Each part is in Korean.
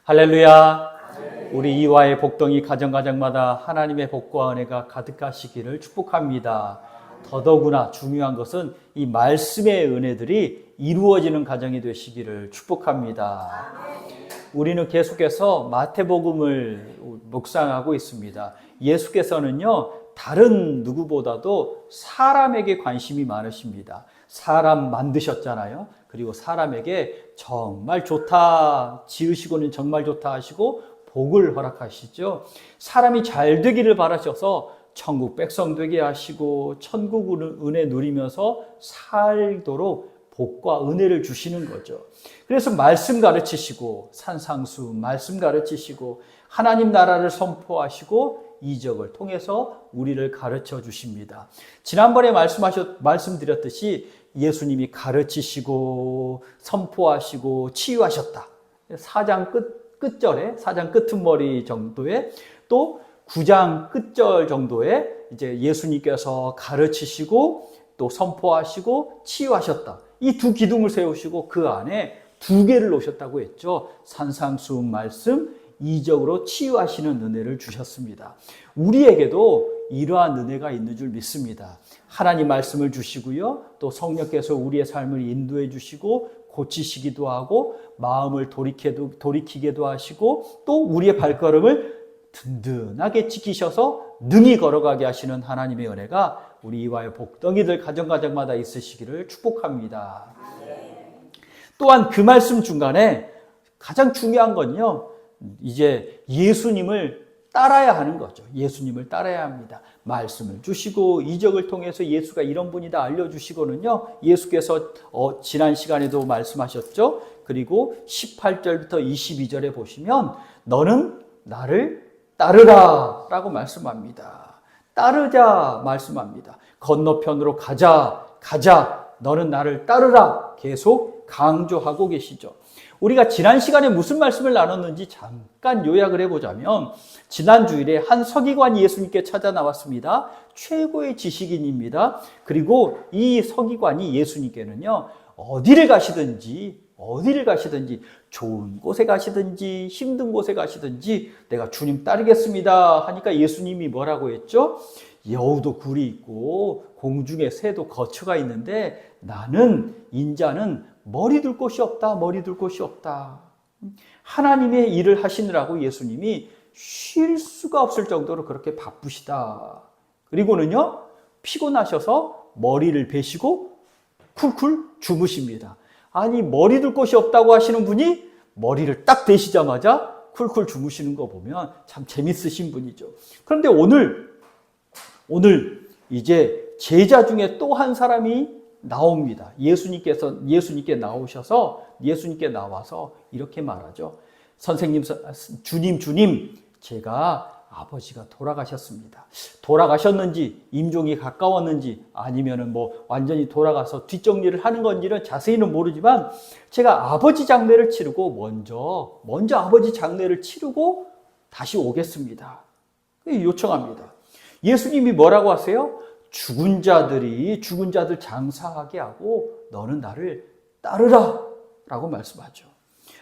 할렐루야. 우리 이화의 복덩이 가정가정마다 하나님의 복과 은혜가 가득하시기를 축복합니다. 더더구나 중요한 것은 이 말씀의 은혜들이 이루어지는 가정이 되시기를 축복합니다. 우리는 계속해서 마태복음을 묵상하고 있습니다. 예수께서는요, 다른 누구보다도 사람에게 관심이 많으십니다. 사람 만드셨잖아요. 그리고 사람에게 정말 좋다, 지으시고는 정말 좋다 하시고 복을 허락하시죠. 사람이 잘 되기를 바라셔서 천국 백성 되게 하시고 천국 은혜 누리면서 살도록 복과 은혜를 주시는 거죠. 그래서 말씀 가르치시고 산상수 말씀 가르치시고 하나님 나라를 선포하시고 이적을 통해서 우리를 가르쳐 주십니다. 지난번에 말씀드렸듯이 예수님이 가르치시고 선포하시고 치유하셨다. 4장 끝절에 4장 끄트머리 정도에 또 9장 끝절 정도에 이제 예수님께서 가르치시고 또 선포하시고 치유하셨다. 이 두 기둥을 세우시고 그 안에 두 개를 놓으셨다고 했죠. 산상수훈 말씀, 이적으로 치유하시는 은혜를 주셨습니다. 우리에게도 이러한 은혜가 있는 줄 믿습니다. 하나님 말씀을 주시고요. 또 성령께서 우리의 삶을 인도해 주시고 고치시기도 하고 마음을 돌이키게도 하시고 또 우리의 발걸음을 든든하게 지키셔서 능히 걸어가게 하시는 하나님의 은혜가 우리 이화의 복덩이들 가정가정마다 있으시기를 축복합니다. 또한 그 말씀 중간에 가장 중요한 건요, 이제 예수님을 따라야 하는 거죠. 예수님을 따라야 합니다. 말씀을 주시고 이적을 통해서 예수가 이런 분이다 알려주시고는요, 예수께서 지난 시간에도 말씀하셨죠. 그리고 18절부터 22절에 보시면 너는 나를 따르라 라고 말씀합니다. 따르자 말씀합니다. 건너편으로 가자 너는 나를 따르라 계속 강조하고 계시죠. 우리가 지난 시간에 무슨 말씀을 나눴는지 잠깐 요약을 해보자면 지난 주일에 한 서기관이 예수님께 찾아 나왔습니다. 최고의 지식인입니다. 그리고 이 서기관이 예수님께는요, 어디를 가시든지 좋은 곳에 가시든지 힘든 곳에 가시든지 내가 주님 따르겠습니다 하니까 예수님이 뭐라고 했죠? 여우도 굴이 있고 공중에 새도 거처가 있는데 나는 인자는 머리 둘 곳이 없다. 하나님의 일을 하시느라고 예수님이 쉴 수가 없을 정도로 그렇게 바쁘시다. 그리고는요, 피곤하셔서 머리를 베시고 쿨쿨 주무십니다. 아니, 머리 둘 곳이 없다고 하시는 분이 머리를 딱 대시자마자 쿨쿨 주무시는 거 보면 참 재밌으신 분이죠. 그런데 오늘 이제 제자 중에 또 한 사람이 나옵니다. 예수님께 나와서 이렇게 말하죠. 선생님, 주님, 제가 아버지가 돌아가셨습니다. 돌아가셨는지, 임종이 가까웠는지, 아니면은 완전히 돌아가서 뒷정리를 하는 건지는 자세히는 모르지만, 제가 아버지 장례를 치르고, 먼저 아버지 장례를 치르고 다시 오겠습니다. 요청합니다. 예수님이 뭐라고 하세요? 죽은 자들 장사하게 하고, 너는 나를 따르라. 라고 말씀하죠.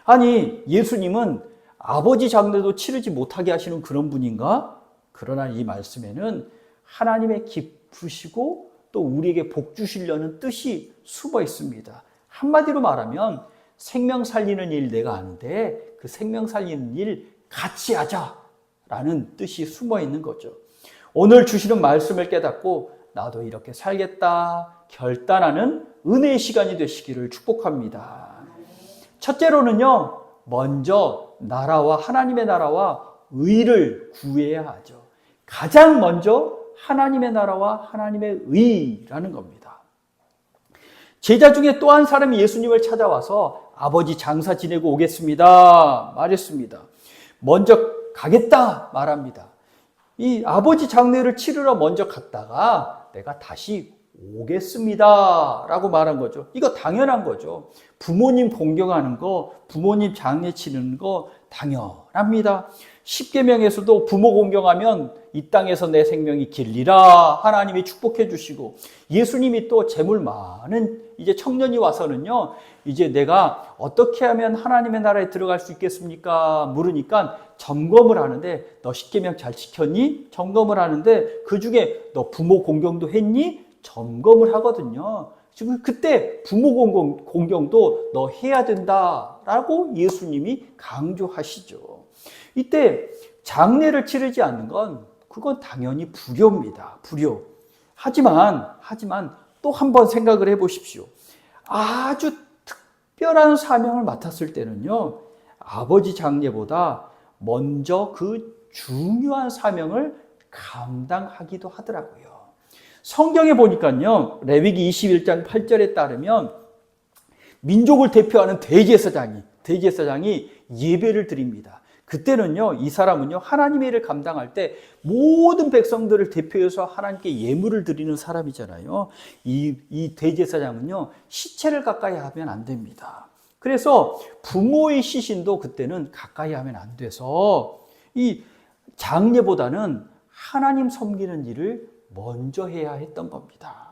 아니, 예수님은 아버지 장례도 치르지 못하게 하시는 그런 분인가? 그러나 이 말씀에는 하나님의 기쁘시고 또 우리에게 복 주시려는 뜻이 숨어 있습니다. 한마디로 말하면 생명 살리는 일 내가 아는데 그 생명 살리는 일 같이 하자라는 뜻이 숨어 있는 거죠. 오늘 주시는 말씀을 깨닫고 나도 이렇게 살겠다 결단하는 은혜의 시간이 되시기를 축복합니다. 첫째로는요, 먼저 하나님의 나라와 의를 구해야 하죠. 가장 먼저 하나님의 나라와 하나님의 의라는 겁니다. 제자 중에 또 한 사람이 예수님을 찾아와서 아버지 장사 지내고 오겠습니다 말했습니다. 먼저 가겠다 말합니다. 이 아버지 장례를 치르러 먼저 갔다가 내가 다시 오겠습니다 라고 말한 거죠. 이거 당연한 거죠. 부모님 공경하는 거, 부모님 장례 치르는 거 당연합니다. 십계명에서도 부모 공경하면 이 땅에서 내 생명이 길리라 하나님이 축복해 주시고, 예수님이 또 재물 많은 이제 청년이 와서는요, 이제 내가 어떻게 하면 하나님의 나라에 들어갈 수 있겠습니까? 물으니까 점검을 하는데, 너 십계명 잘 지켰니? 점검을 하는데, 그 중에 너 부모 공경도 했니? 점검을 하거든요. 지금 그때 부모 공경도 너 해야 된다라고 예수님이 강조하시죠. 이때 장례를 치르지 않는 건 그건 당연히 불효입니다. 불효. 하지만 또 한 번 생각을 해 보십시오. 아주 특별한 사명을 맡았을 때는요, 아버지 장례보다 먼저 그 중요한 사명을 감당하기도 하더라고요. 성경에 보니까요, 레위기 21장 8절에 따르면 민족을 대표하는 대제사장이 예배를 드립니다. 그때는요, 이 사람은요, 하나님의 일을 감당할 때 모든 백성들을 대표해서 하나님께 예물을 드리는 사람이잖아요. 이 대제사장은요, 시체를 가까이 하면 안 됩니다. 그래서 부모의 시신도 그때는 가까이 하면 안 돼서 이 장례보다는 하나님 섬기는 일을 먼저 해야 했던 겁니다.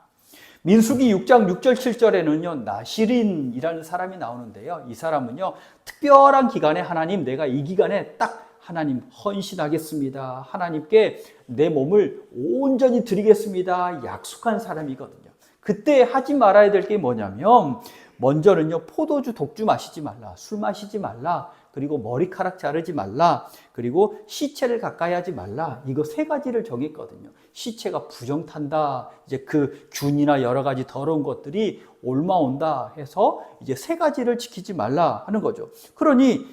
민수기 6장 6절 7절에는요, 나시린이라는 사람이 나오는데요. 이 사람은요, 특별한 기간에 하나님, 내가 이 기간에 딱 하나님 헌신하겠습니다. 하나님께 내 몸을 온전히 드리겠습니다. 약속한 사람이거든요. 그때 하지 말아야 될 게 뭐냐면, 먼저는요, 포도주, 독주 마시지 말라, 술 마시지 말라, 그리고 머리카락 자르지 말라, 그리고 시체를 가까이 하지 말라. 이거 세 가지를 정했거든요. 시체가 부정탄다, 이제 그 균이나 여러 가지 더러운 것들이 옮아온다 해서 이제 세 가지를 지키지 말라 하는 거죠. 그러니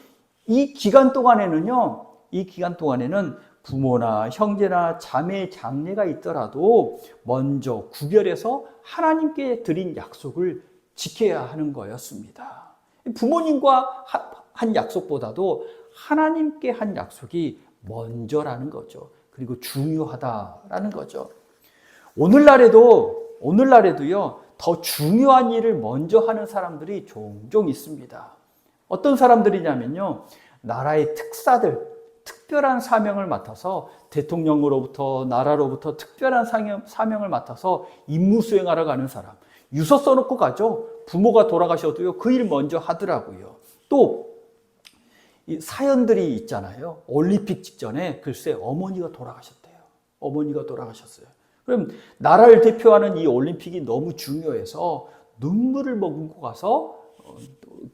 이 기간 동안에는 부모나 형제나 자매의 장례가 있더라도 먼저 구별해서 하나님께 드린 약속을 지켜야 하는 거였습니다. 부모님과 한 약속보다도 하나님께 한 약속이 먼저라는 거죠. 그리고 중요하다라는 거죠. 오늘날에도요, 더 중요한 일을 먼저 하는 사람들이 종종 있습니다. 어떤 사람들이냐면요, 나라의 특별한 사명을 맡아서 대통령으로부터, 나라로부터 특별한 사명을 맡아서 임무 수행하러 가는 사람. 유서 써놓고 가죠. 부모가 돌아가셔도요, 그 일 먼저 하더라고요. 또 이 사연들이 있잖아요. 올림픽 직전에 글쎄 어머니가 돌아가셨대요. 어머니가 돌아가셨어요. 그럼 나라를 대표하는 이 올림픽이 너무 중요해서 눈물을 머금고 가서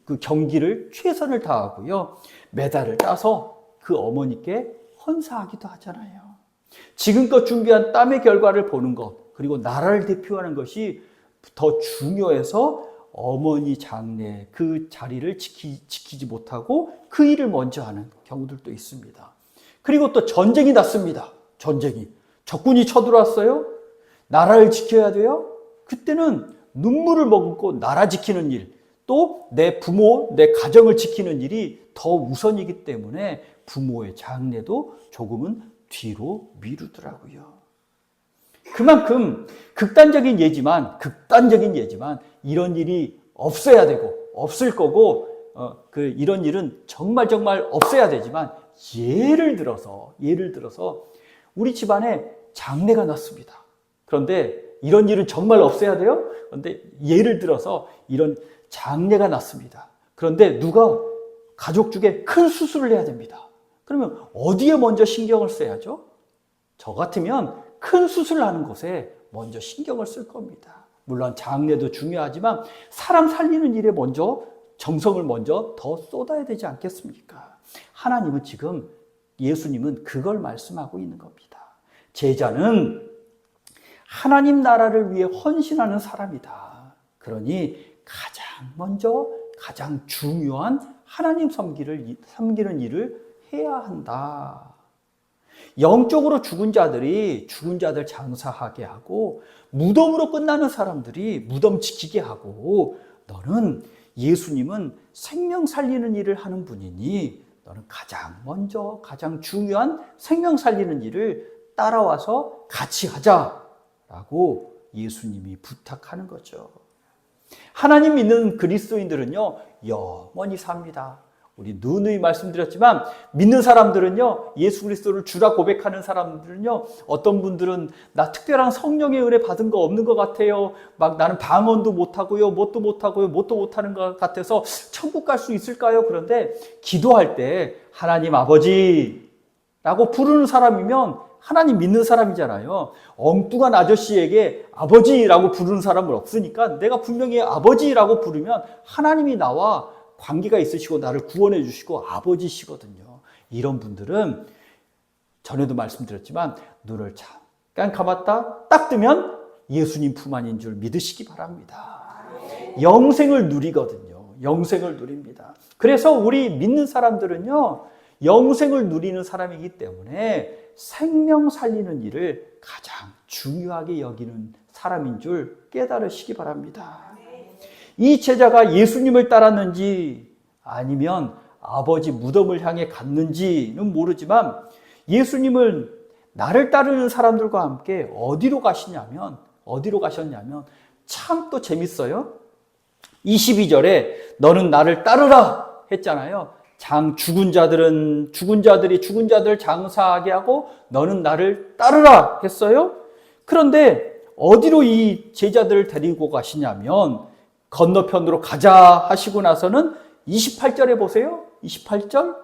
그 경기를 최선을 다하고요, 메달을 따서 그 어머니께 헌사하기도 하잖아요. 지금껏 준비한 땀의 결과를 보는 것, 그리고 나라를 대표하는 것이 더 중요해서 어머니 장례 그 자리를 지키지 못하고 그 일을 먼저 하는 경우들도 있습니다. 그리고 또 전쟁이 났습니다. 적군이 쳐들어왔어요. 나라를 지켜야 돼요. 그때는 눈물을 머금고 나라 지키는 일, 또 내 부모, 내 가정을 지키는 일이 더 우선이기 때문에 부모의 장례도 조금은 뒤로 미루더라고요. 그만큼 극단적인 예지만 이런 일이 없어야 되고 없을 거고 이런 일은 정말 없어야 되지만 예를 들어서 우리 집안에 장례가 났습니다. 그런데 이런 일은 정말 없어야 돼요. 그런데 예를 들어서 이런 장례가 났습니다. 그런데 누가 가족 중에 큰 수술을 해야 됩니다. 그러면 어디에 먼저 신경을 써야죠? 저 같으면 큰 수술을 하는 곳에 먼저 신경을 쓸 겁니다. 물론 장례도 중요하지만 사람 살리는 일에 먼저 정성을 먼저 더 쏟아야 되지 않겠습니까? 예수님은 그걸 말씀하고 있는 겁니다. 제자는 하나님 나라를 위해 헌신하는 사람이다. 그러니 가장 중요한 하나님 섬기는 일을 해야 한다. 영적으로 죽은 자들 장사하게 하고, 무덤으로 끝나는 사람들이 무덤 지키게 하고, 예수님은 생명 살리는 일을 하는 분이니 너는 가장 중요한 생명 살리는 일을 따라와서 같이 하자라고 예수님이 부탁하는 거죠. 하나님 믿는 그리스도인들은요, 영원히 삽니다. 우리 누누이 말씀드렸지만 믿는 사람들은요, 예수 그리스도를 주라 고백하는 사람들은요, 어떤 분들은 나 특별한 성령의 은혜 받은 거 없는 것 같아요. 막 나는 방언도 못하고요, 뭣도 못하고요, 뭣도 못하는 것 같아서 천국 갈 수 있을까요? 그런데 기도할 때 하나님 아버지라고 부르는 사람이면 하나님 믿는 사람이잖아요. 엉뚱한 아저씨에게 아버지라고 부르는 사람은 없으니까 내가 분명히 아버지라고 부르면 하나님이 나와 관계가 있으시고 나를 구원해 주시고 아버지시거든요. 이런 분들은 전에도 말씀드렸지만 눈을 잠깐 감았다 딱 뜨면 예수님 품 안인 줄 믿으시기 바랍니다. 영생을 누리거든요. 영생을 누립니다. 그래서 우리 믿는 사람들은요, 영생을 누리는 사람이기 때문에 생명 살리는 일을 가장 중요하게 여기는 사람인 줄 깨달으시기 바랍니다. 이 제자가 예수님을 따랐는지 아니면 아버지 무덤을 향해 갔는지는 모르지만 예수님은 나를 따르는 사람들과 함께 어디로 가셨냐면 참 또 재밌어요. 22절에 너는 나를 따르라 했잖아요. 죽은 자들이 죽은 자들 장사하게 하고 너는 나를 따르라 했어요. 그런데 어디로 이 제자들을 데리고 가시냐면 건너편으로 가자 하시고 나서는 28절에 보세요. 28절.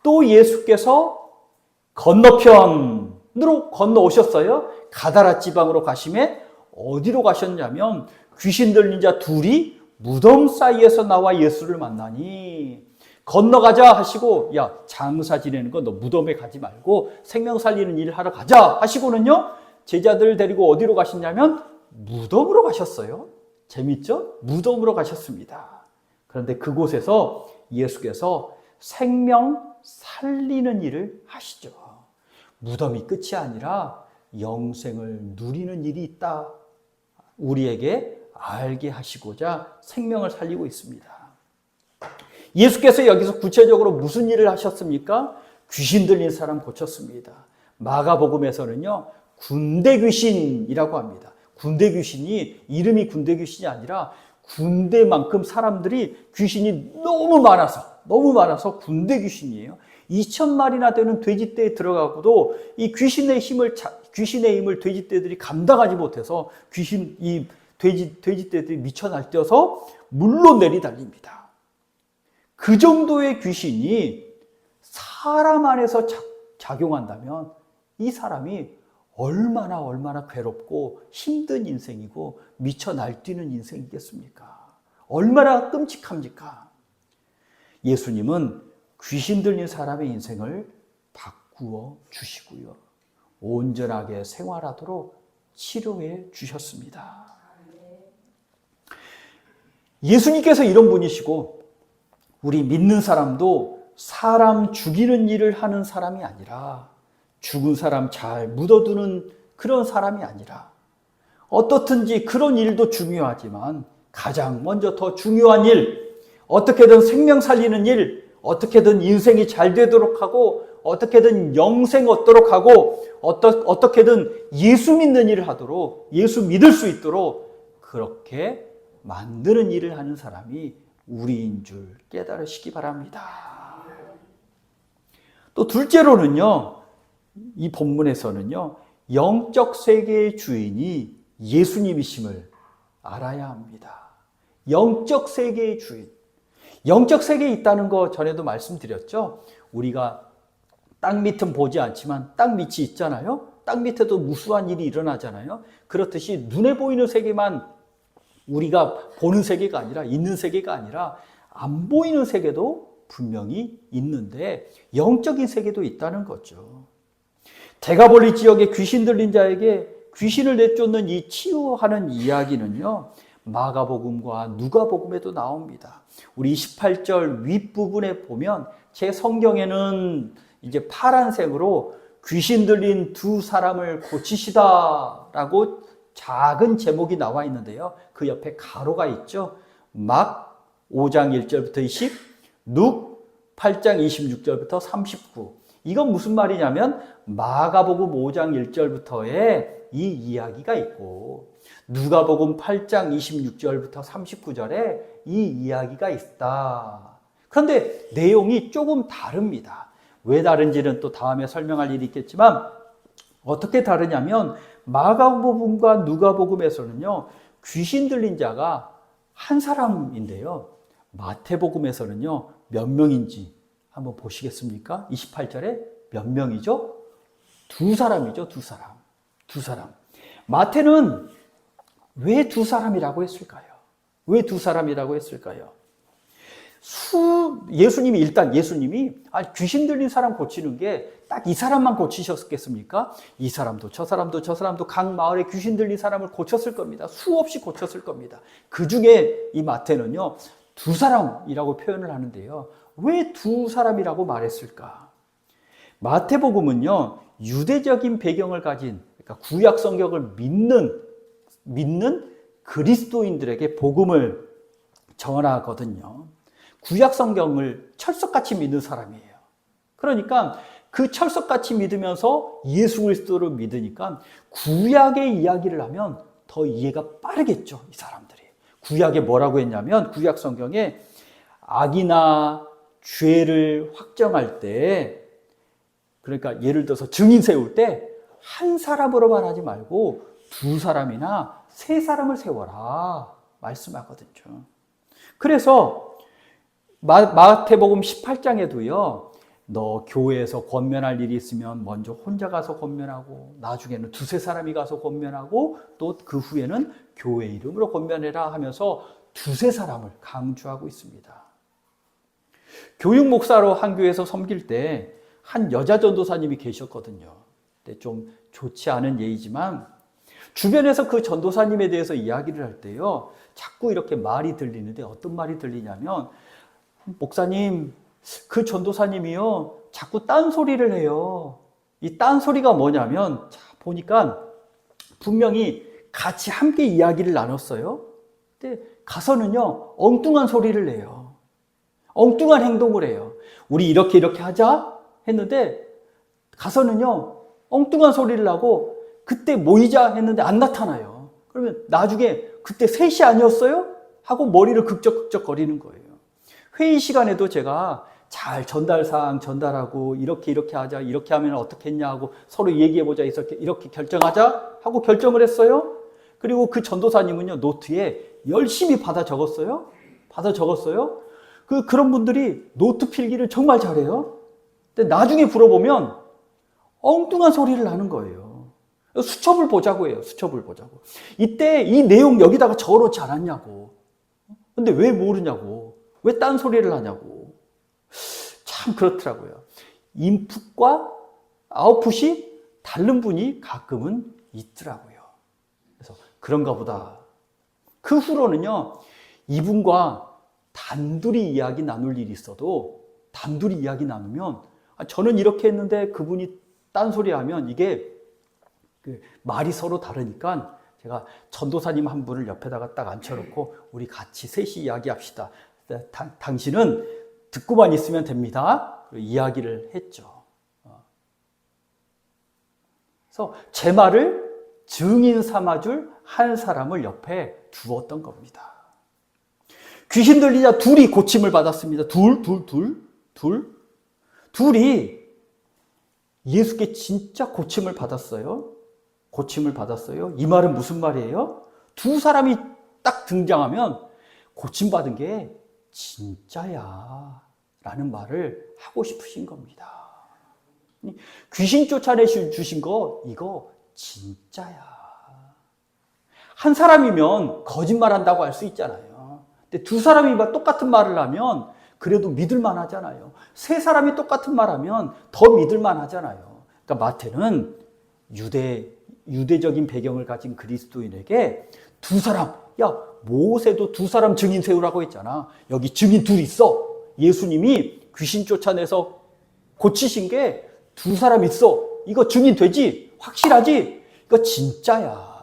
또 예수께서 건너편으로 건너오셨어요. 가다라 지방으로 가심에 어디로 가셨냐면 귀신 들린 자 둘이 무덤 사이에서 나와 예수를 만나니 건너가자 하시고, 야, 장사 지내는 거 너 무덤에 가지 말고 생명 살리는 일을 하러 가자 하시고는요, 제자들을 데리고 어디로 가셨냐면 무덤으로 가셨어요. 재밌죠? 무덤으로 가셨습니다. 그런데 그곳에서 예수께서 생명 살리는 일을 하시죠. 무덤이 끝이 아니라 영생을 누리는 일이 있다. 우리에게 알게 하시고자 생명을 살리고 있습니다. 예수께서 여기서 구체적으로 무슨 일을 하셨습니까? 귀신 들린 사람 고쳤습니다. 마가복음에서는요, 군대 귀신이라고 합니다. 군대 귀신이 이름이 군대 귀신이 아니라 군대만큼 사람들이 귀신이 너무 많아서 군대 귀신이에요. 2,000마리나 되는 돼지떼에 들어가고도 이 귀신의 힘을 돼지떼들이 감당하지 못해서 돼지떼들이 미쳐 날뛰어서 물로 내리달립니다. 그 정도의 귀신이 사람 안에서 작용한다면 이 사람이 얼마나 괴롭고 힘든 인생이고 미쳐 날뛰는 인생이겠습니까? 얼마나 끔찍합니까? 예수님은 귀신 들린 사람의 인생을 바꾸어 주시고요, 온전하게 생활하도록 치료해 주셨습니다. 예수님께서 이런 분이시고 우리 믿는 사람도 사람 죽이는 일을 하는 사람이 아니라 죽은 사람 잘 묻어두는 그런 사람이 아니라 어떻든지 그런 일도 중요하지만 가장 먼저 더 중요한 일, 어떻게든 생명 살리는 일, 어떻게든 인생이 잘 되도록 하고 어떻게든 영생 얻도록 하고 어떻게든 예수 믿는 일을 하도록, 예수 믿을 수 있도록 그렇게 만드는 일을 하는 사람이 우리인 줄 깨달으시기 바랍니다. 또 둘째로는요, 이 본문에서는요, 영적 세계의 주인이 예수님이심을 알아야 합니다. 영적 세계의 주인. 영적 세계에 있다는 거 전에도 말씀드렸죠. 우리가 땅 밑은 보지 않지만 땅 밑이 있잖아요. 땅 밑에도 무수한 일이 일어나잖아요. 그렇듯이 눈에 보이는 세계만 우리가 보는 세계가 아니라, 있는 세계가 아니라 안 보이는 세계도 분명히 있는데 영적인 세계도 있다는 거죠. 대가볼리 지역의 귀신 들린 자에게 귀신을 내쫓는 이 치유하는 이야기는요, 마가복음과 누가복음에도 나옵니다. 우리 28절 윗부분에 보면 제 성경에는 이제 파란색으로 귀신 들린 두 사람을 고치시다라고 작은 제목이 나와 있는데요. 그 옆에 가로가 있죠. 막 5장 1절부터 20, 룩 8장 26절부터 39. 이건 무슨 말이냐면 마가복음 5장 1절부터의 이 이야기가 있고 누가복음 8장 26절부터 39절에 이 이야기가 있다. 그런데 내용이 조금 다릅니다. 왜 다른지는 또 다음에 설명할 일이 있겠지만 어떻게 다르냐면 마가복음과 누가복음에서는요, 귀신 들린 자가 한 사람인데요. 마태복음에서는요, 몇 명인지 한번 보시겠습니까? 28절에 몇 명이죠? 두 사람이죠, 두 사람. 두 사람. 마태는 왜 두 사람이라고 했을까요? 왜 두 사람이라고 했을까요? 예수님이 귀신 들린 사람 고치는 게 딱 이 사람만 고치셨겠습니까? 이 사람도 저 사람도 저 사람도 각 마을에 귀신 들린 사람을 고쳤을 겁니다. 수없이 고쳤을 겁니다. 그 중에 이 마태는요, 두 사람이라고 표현을 하는데요. 왜 두 사람이라고 말했을까? 마태복음은요, 유대적인 배경을 가진, 그러니까 구약 성경을 믿는 그리스도인들에게 복음을 전하거든요. 구약 성경을 철석같이 믿는 사람이에요. 그러니까 그 철석같이 믿으면서 예수 그리스도를 믿으니까 구약의 이야기를 하면 더 이해가 빠르겠죠, 이 사람들이. 구약에 뭐라고 했냐면, 구약 성경에 악이나 죄를 확정할 때, 그러니까 예를 들어서 증인 세울 때 한 사람으로만 하지 말고 두 사람이나 세 사람을 세워라 말씀하거든요. 그래서 마태복음 18장에도요, 너 교회에서 권면할 일이 있으면 먼저 혼자 가서 권면하고 나중에는 두세 사람이 가서 권면하고 또 그 후에는 교회 이름으로 권면해라 하면서 두세 사람을 강조하고 있습니다. 교육 목사로 한 교회에서 섬길 때 한 여자 전도사님이 계셨거든요. 근데 좀 좋지 않은 예이지만 주변에서 그 전도사님에 대해서 이야기를 할 때요, 자꾸 이렇게 말이 들리는데 어떤 말이 들리냐면, 목사님, 그 전도사님이요, 자꾸 딴소리를 해요. 이 딴소리가 뭐냐면, 자, 보니까 분명히 같이 함께 이야기를 나눴어요. 근데 가서는요, 엉뚱한 소리를 내요. 엉뚱한 행동을 해요. 우리 이렇게 하자 했는데 가서는요, 엉뚱한 소리를 하고 그때 모이자 했는데 안 나타나요. 그러면 나중에 그때 3시 아니었어요? 하고 머리를 극적극적 거리는 거예요. 회의 시간에도 제가 잘 전달사항 전달하고 이렇게 하자, 이렇게 하면 어떻겠냐 하고 서로 얘기해보자, 이렇게 결정하자 하고 결정을 했어요. 그리고 그 전도사님은요, 노트에 열심히 받아 적었어요. 그런 분들이 노트 필기를 정말 잘해요. 근데 나중에 물어보면 엉뚱한 소리를 하는 거예요. 수첩을 보자고 해요. 수첩을 보자고. 이때 이 내용 여기다가 적어놓지 않았냐고. 근데 왜 모르냐고. 왜 딴소리를 하냐고. 참 그렇더라고요. 인풋과 아웃풋이 다른 분이 가끔은 있더라고요. 그래서 그런가 보다. 그 후로는요, 이분과 단둘이 이야기 나눌 일이 있어도 단둘이 이야기 나누면 저는 이렇게 했는데 그분이 딴소리 하면 이게 말이 서로 다르니까 제가 전도사님 한 분을 옆에다가 딱 앉혀놓고 우리 같이 셋이 이야기합시다. 당신은 듣고만 있으면 됩니다. 이야기를 했죠. 그래서 제 말을 증인 삼아줄 한 사람을 옆에 두었던 겁니다. 귀신 들린 자 둘이 고침을 받았습니다. 둘이 예수께 진짜 고침을 받았어요. 이 말은 무슨 말이에요? 두 사람이 딱 등장하면 고침받은 게 진짜야 라는 말을 하고 싶으신 겁니다. 귀신 쫓아내 주신 거 이거 진짜야. 한 사람이면 거짓말한다고 할 수 있잖아요. 근데 두 사람이 똑같은 말을 하면 그래도 믿을만 하잖아요. 세 사람이 똑같은 말 하면 더 믿을만 하잖아요. 그러니까 마태는 유대적인 배경을 가진 그리스도인에게 두 사람, 야, 모세도 두 사람 증인 세우라고 했잖아. 여기 증인 둘 있어. 예수님이 귀신 쫓아내서 고치신 게 두 사람 있어. 이거 증인 되지? 확실하지? 이거 진짜야.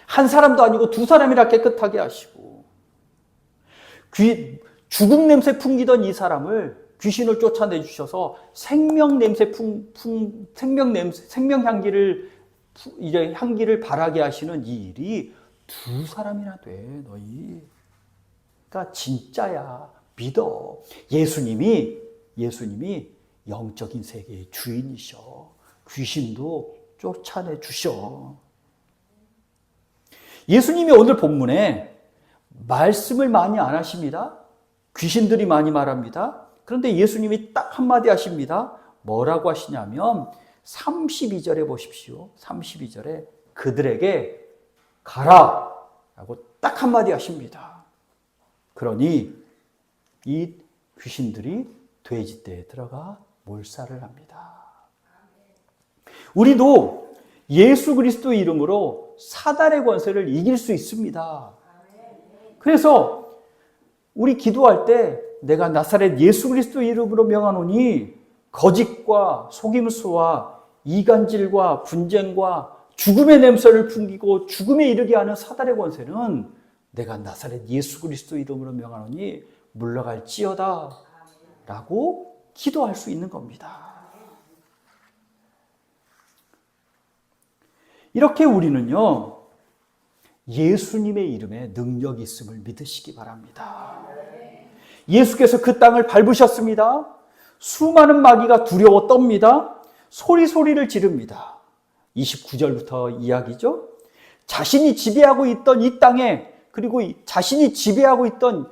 한 사람도 아니고 두 사람이라 깨끗하게 하시고, 죽음 냄새 풍기던 이 사람을 귀신을 쫓아내 주셔서 생명 향기를 바라게 하시는 이 일이 두 사람이나 돼, 너희. 그러니까 진짜야. 믿어. 예수님이 영적인 세계의 주인이셔. 귀신도 쫓아내 주셔. 예수님이 오늘 본문에 말씀을 많이 안 하십니다. 귀신들이 많이 말합니다. 그런데 예수님이 딱 한마디 하십니다. 뭐라고 하시냐면 32절에 보십시오. 32절에 그들에게 가라 라고 딱 한마디 하십니다. 그러니 이 귀신들이 돼지떼에 들어가 몰살을 합니다. 우리도 예수 그리스도의 이름으로 사단의 권세를 이길 수 있습니다. 그래서 우리 기도할 때 내가 나사렛 예수 그리스도의 이름으로 명하노니 거짓과 속임수와 이간질과 분쟁과 죽음의 냄새를 풍기고 죽음에 이르게 하는 사단의 권세는 내가 나사렛 예수 그리스도의 이름으로 명하노니 물러갈지어다 라고 기도할 수 있는 겁니다. 이렇게 우리는요, 예수님의 이름에 능력이 있음을 믿으시기 바랍니다. 예수께서 그 땅을 밟으셨습니다. 수많은 마귀가 두려워 떱니다. 소리를 지릅니다. 29절부터 이야기죠. 자신이 지배하고 있던 이 땅에, 그리고 자신이 지배하고 있던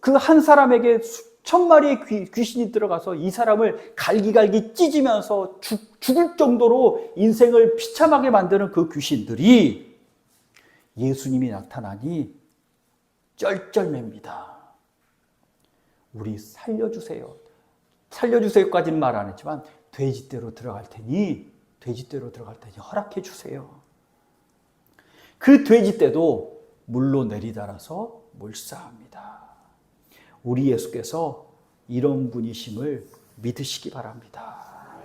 그 한 사람에게 수천 마리의 귀신이 들어가서 이 사람을 갈기갈기 찢으면서 죽을 정도로 인생을 비참하게 만드는 그 귀신들이 예수님이 나타나니 쩔쩔맵니다. 우리 살려주세요. 살려주세요까지는 말 안 했지만 돼지떼로 들어갈 테니 허락해 주세요. 그 돼지떼도 물로 내리달아서 몰사합니다. 우리 예수께서 이런 분이심을 믿으시기 바랍니다.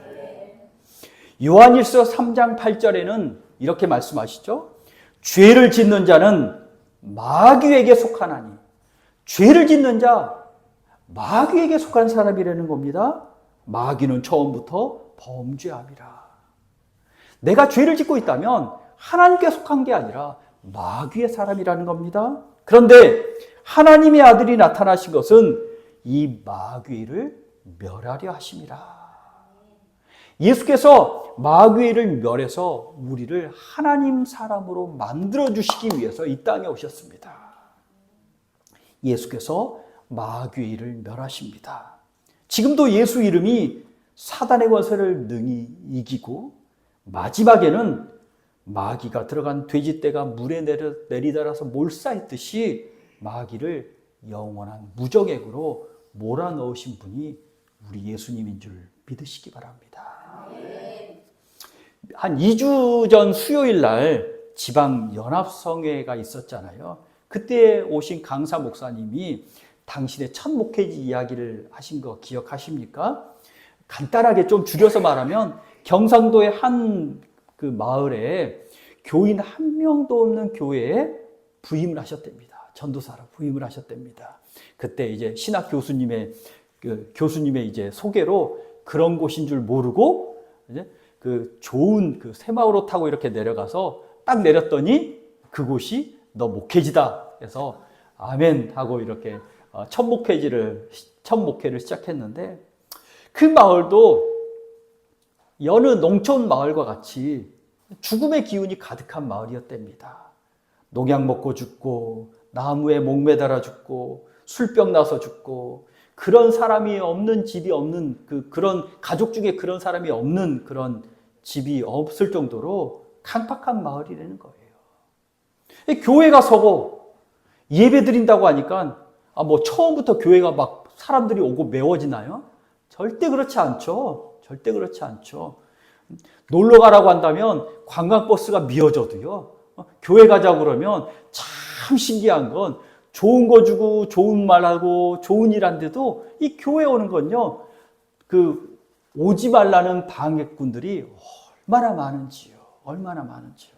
요한일서 3장 8절에는 이렇게 말씀하시죠. 죄를 짓는 자는 마귀에게 속하나니. 죄를 짓는 자, 마귀에게 속한 사람이라는 겁니다. 마귀는 처음부터 범죄함이라. 내가 죄를 짓고 있다면 하나님께 속한 게 아니라 마귀의 사람이라는 겁니다. 그런데 하나님의 아들이 나타나신 것은 이 마귀를 멸하려 하심이라. 예수께서 마귀를 멸해서 우리를 하나님 사람으로 만들어주시기 위해서 이 땅에 오셨습니다. 예수께서 마귀를 멸하십니다. 지금도 예수 이름이 사단의 권세를 능히 이기고 마지막에는 마귀가 들어간 돼지떼가 물에 내리달아서 몰사했듯이 마귀를 영원한 무정액으로 몰아넣으신 분이 우리 예수님인 줄 믿으시기 바랍니다. 한 2주 전 수요일 날 지방연합성회가 있었잖아요. 그때 오신 강사 목사님이 당신의 첫 목회지 이야기를 하신 거 기억하십니까? 간단하게 좀 줄여서 말하면 경상도의 한 그 마을에 교인 한 명도 없는 교회에 부임을 하셨답니다. 전도사로 부임을 하셨답니다. 그때 이제 신학 교수님의 이제 소개로 그런 곳인 줄 모르고 이제 그 좋은 그 새마을호 타고 이렇게 내려가서 딱 내렸더니 그곳이 너 목회지다. 해서 아멘 하고 이렇게 첫 목회를 시작했는데 그 마을도 여느 농촌 마을과 같이 죽음의 기운이 가득한 마을이었답니다. 농약 먹고 죽고 나무에 목매달아 죽고 술병 나서 죽고 그런 사람이 없는 집이 없는 그런 가족 중에 그런 사람이 없는 그런 집이 없을 정도로 강팍한 마을이라는 거예요. 교회가 서고 예배 드린다고 하니까 뭐 처음부터 교회가 막 사람들이 오고 메워지나요? 절대 그렇지 않죠. 절대 그렇지 않죠. 놀러 가라고 한다면 관광버스가 미어져도요. 교회 가자고 그러면 참 신기한 건 좋은 거 주고 좋은 말하고 좋은 일 한데도 이 교회 오는 건요. 그 오지 말라는 방해꾼들이 얼마나 많은지요.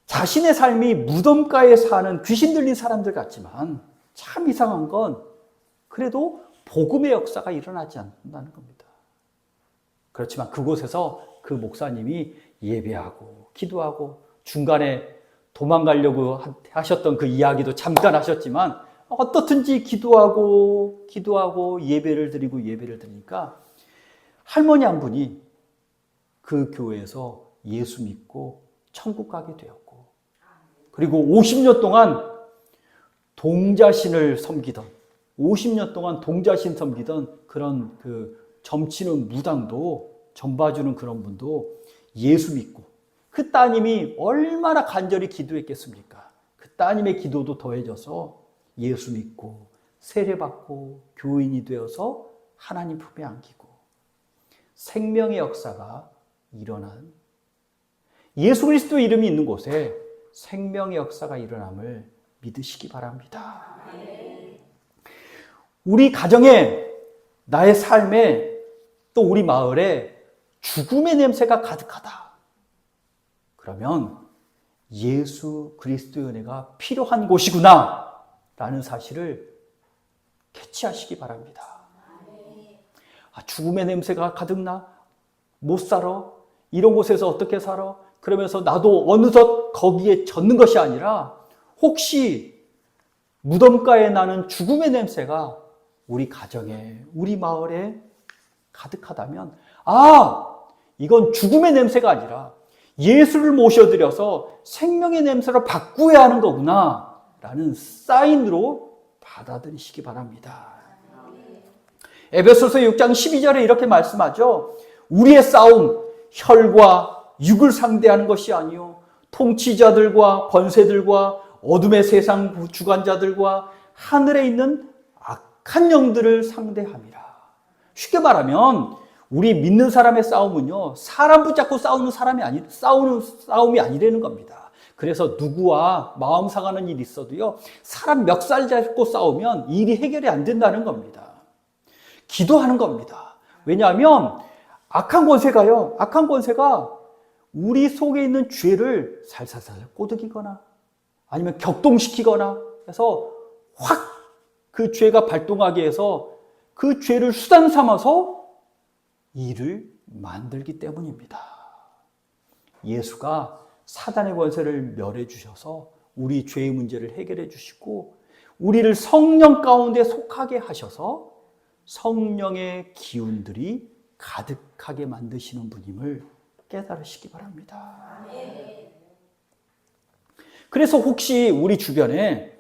자신의 삶이 무덤가에 사는 귀신 들린 사람들 같지만 참 이상한 건 그래도 복음의 역사가 일어나지 않는다는 겁니다. 그렇지만 그곳에서 그 목사님이 예배하고 기도하고 중간에 도망가려고 하셨던 그 이야기도 잠깐 하셨지만 어떻든지 기도하고 예배를 드리니까 할머니 한 분이 그 교회에서 예수 믿고 천국 가게 되었고, 그리고 50년 동안 동자신을 섬기던 50년 동안 동자신 섬기던 그런 그 점치는 무당도, 점봐주는 그런 분도 예수 믿고, 그 따님이 얼마나 간절히 기도했겠습니까? 그 따님의 기도도 더해져서 예수 믿고 세례받고 교인이 되어서 하나님 품에 안기고 생명의 역사가 일어난, 예수 그리스도 이름이 있는 곳에 생명의 역사가 일어남을 믿으시기 바랍니다. 우리 가정에, 나의 삶에, 또 우리 마을에 죽음의 냄새가 가득하다. 그러면 예수 그리스도의 은혜가 필요한 곳이구나 라는 사실을 캐치하시기 바랍니다. 죽음의 냄새가 가득나? 못 살아? 이런 곳에서 어떻게 살아? 그러면서 나도 어느덧 거기에 젖는 것이 아니라, 혹시 무덤가에 나는 죽음의 냄새가 우리 가정에, 우리 마을에 가득하다면, 이건 죽음의 냄새가 아니라 예수를 모셔드려서 생명의 냄새로 바꾸어야 하는 거구나 라는 사인으로 받아들이시기 바랍니다. 에베소서 6장 12절에 이렇게 말씀하죠. 우리의 싸움, 혈과 육을 상대하는 것이 아니요 통치자들과 권세들과 어둠의 세상 주관자들과 하늘에 있는 악한 영들을 상대함이라. 쉽게 말하면 우리 믿는 사람의 싸움은요, 사람 붙잡고 싸우는 싸움이 아니라는 겁니다. 그래서 누구와 마음 상하는 일이 있어도요, 사람 멱살 잡고 싸우면 일이 해결이 안 된다는 겁니다. 기도하는 겁니다. 왜냐하면 악한 권세가 우리 속에 있는 죄를 살살살 꼬드기거나 아니면 격동시키거나 해서 확 그 죄가 발동하게 해서 그 죄를 수단 삼아서 일을 만들기 때문입니다. 예수가 사단의 권세를 멸해 주셔서 우리 죄의 문제를 해결해 주시고, 우리를 성령 가운데 속하게 하셔서 성령의 기운들이 가득하게 만드시는 분임을 깨달으시기 바랍니다. 그래서 혹시 우리 주변에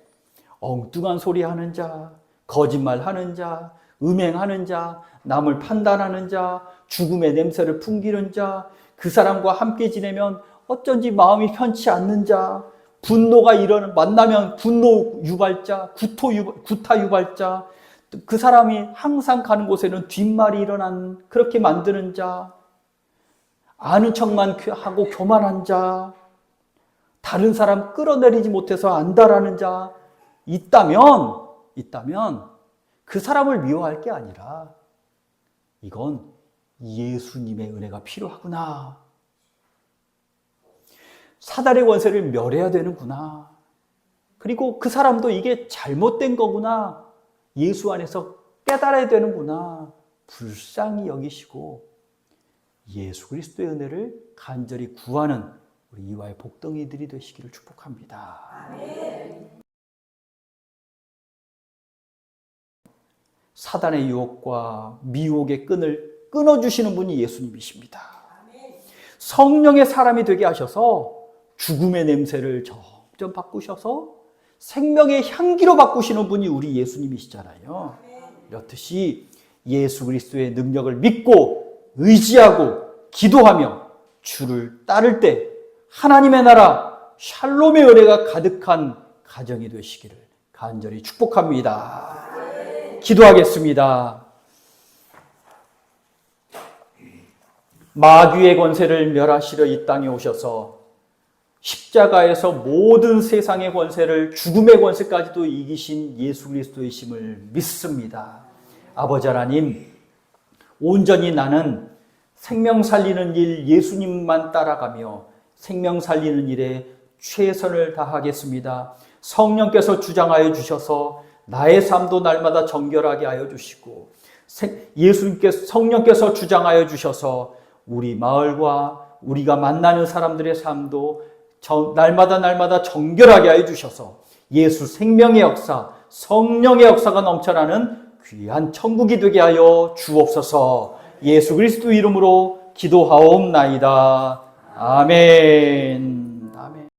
엉뚱한 소리 하는 자, 거짓말하는 자, 음행하는 자, 남을 판단하는 자, 죽음의 냄새를 풍기는 자, 그 사람과 함께 지내면 어쩐지 마음이 편치 않는 자, 분노가 만나면 분노 유발자, 구타 유발자, 그 사람이 항상 가는 곳에는 뒷말이 그렇게 만드는 자, 아는 척만 하고 교만한 자, 다른 사람 끌어내리지 못해서 안다라는 자 있다면 그 사람을 미워할 게 아니라 이건 예수님의 은혜가 필요하구나. 사단의 권세를 멸해야 되는구나. 그리고 그 사람도 이게 잘못된 거구나. 예수 안에서 깨달아야 되는구나. 불쌍히 여기시고 예수 그리스도의 은혜를 간절히 구하는 우리 이와의 복덩이들이 되시기를 축복합니다. 아멘. 사단의 유혹과 미혹의 끈을 끊어주시는 분이 예수님이십니다. 성령의 사람이 되게 하셔서 죽음의 냄새를 점점 바꾸셔서 생명의 향기로 바꾸시는 분이 우리 예수님이시잖아요. 이렇듯이 예수 그리스도의 능력을 믿고 의지하고 기도하며 주를 따를 때 하나님의 나라 샬롬의 은혜가 가득한 가정이 되시기를 간절히 축복합니다. 기도하겠습니다. 마귀의 권세를 멸하시려 이 땅에 오셔서 십자가에서 모든 세상의 권세를, 죽음의 권세까지도 이기신 예수 그리스도의 심을 믿습니다. 아버지 하나님, 온전히 나는 생명 살리는 일 예수님만 따라가며 생명 살리는 일에 최선을 다하겠습니다. 성령께서 주장하여 주셔서 나의 삶도 날마다 정결하게 하여 주시고, 성령께서 주장하여 주셔서 우리 마을과 우리가 만나는 사람들의 삶도 날마다 정결하게 하여 주셔서 예수 생명의 역사, 성령의 역사가 넘쳐나는 귀한 천국이 되게 하여 주옵소서. 예수 그리스도 이름으로 기도하옵나이다. 아멘.